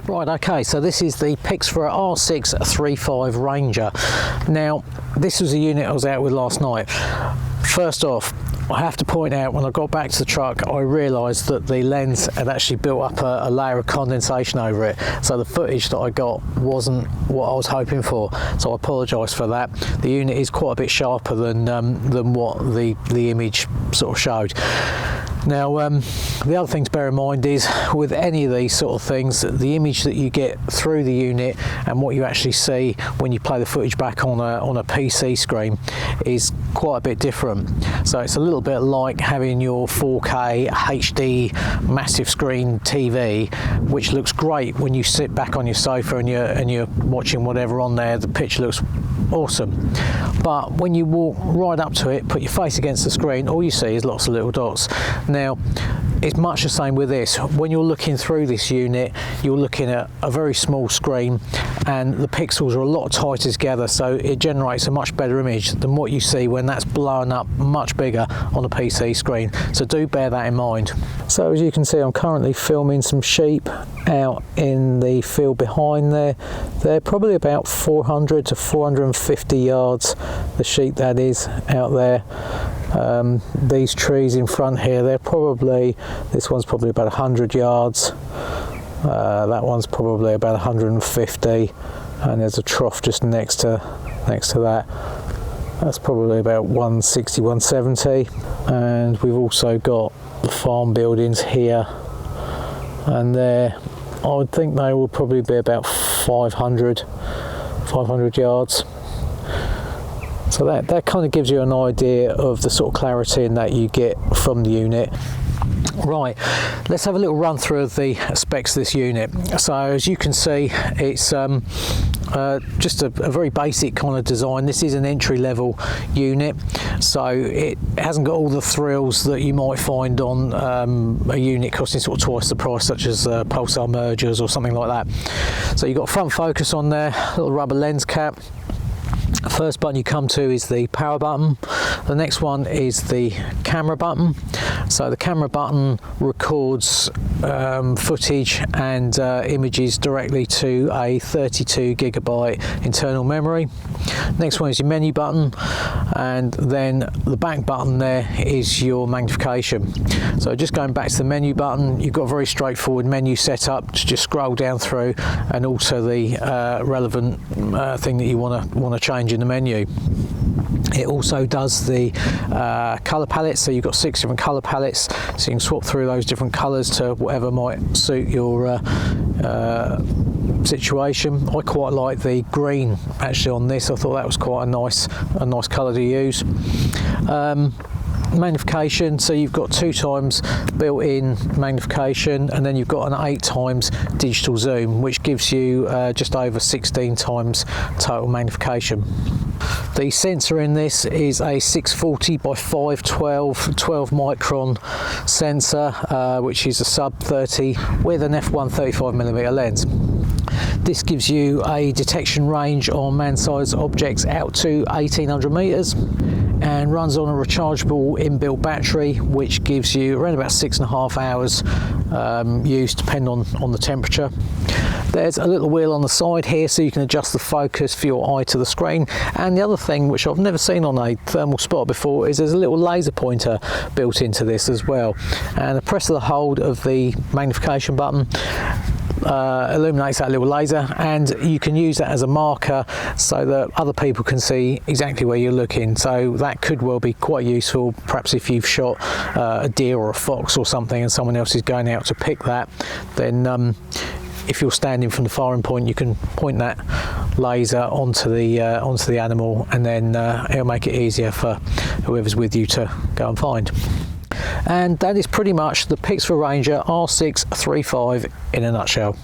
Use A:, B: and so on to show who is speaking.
A: Right, okay, so this is the Pixfra R635 Ranger. Now, this was a unit I was out with last night. First off, I have to point out, when I got back to the truck, I realised that the lens had actually built up a layer of condensation over it, so the footage that I got wasn't what I was hoping for, so I apologise for that. The unit is quite a bit sharper than what the image sort of showed. Now, the other thing to bear in mind is, with any of these sort of things, the image that you get through the unit and what you actually see when you play the footage back on a PC screen is quite a bit different. So it's a little bit like having your 4K HD massive screen TV, which looks great when you sit back on your sofa and you're watching whatever on there. The picture looks awesome, but when you walk right up to it, put your face against the screen, all you see is lots of little dots. Now, it's much the same with this. When you're looking through this unit, you're looking at a very small screen and the pixels are a lot tighter together, so it generates a much better image than what you see when that's blown up much bigger on a PC screen. So do bear that in mind. So as you can see, I'm currently filming some sheep out in the field behind there. They're probably about 400 to 450 yards, the sheep that is, out there. These trees in front here, this one's probably about 100 yards, that one's probably about 150, and there's a trough just next to that. That's probably about 160, 170, and we've also got the farm buildings here and there. I would think they will probably be about 500 yards. So that kind of gives you an idea of the sort of clarity in that you get from the unit. Right, let's have a little run through of the specs of this unit. So as you can see, it's just a very basic kind of design. This is an entry-level unit, so it hasn't got all the thrills that you might find on a unit costing sort of twice the price, such as pulsar mergers or something like that. So you've got front focus on there, little rubber lens cap. First button you come to is the power button. The next one is the camera button. So the camera button records footage and images directly to a 32 gigabyte internal memory. Next one is your menu button, and then the back button there is your magnification. So just going back to the menu button, you've got a very straightforward menu setup to just scroll down through and alter the relevant thing that you want to change in the menu. It also does the colour palette, so you've got 6 different colour palettes, so you can swap through those different colours to whatever might suit your situation. I quite like the green actually on this. I thought that was quite a nice colour to use. Magnification, so you've got 2 times built-in magnification, and then you've got an 8 times digital zoom, which gives you just over 16 times total magnification. The sensor in this is a 640 by 512 12 micron sensor, which is a sub 30 with an f1.35mm lens. This gives you a detection range on man-sized objects out to 1800 meters and runs on a rechargeable inbuilt battery, which gives you around about 6.5 hours use, depending on the temperature. There's a little wheel on the side here, so you can adjust the focus for your eye to the screen. And the other thing, which I've never seen on a thermal spot before, is there's a little laser pointer built into this as well. And the press of the hold of the magnification button illuminates that little laser, and you can use that as a marker so that other people can see exactly where you're looking. So that could well be quite useful, perhaps if you've shot a deer or a fox or something and someone else is going out to pick that, then if you're standing from the firing point, you can point that laser onto the animal, and then it'll make it easier for whoever's with you to go and find. And that is pretty much the Pixfra Ranger R635 in a nutshell.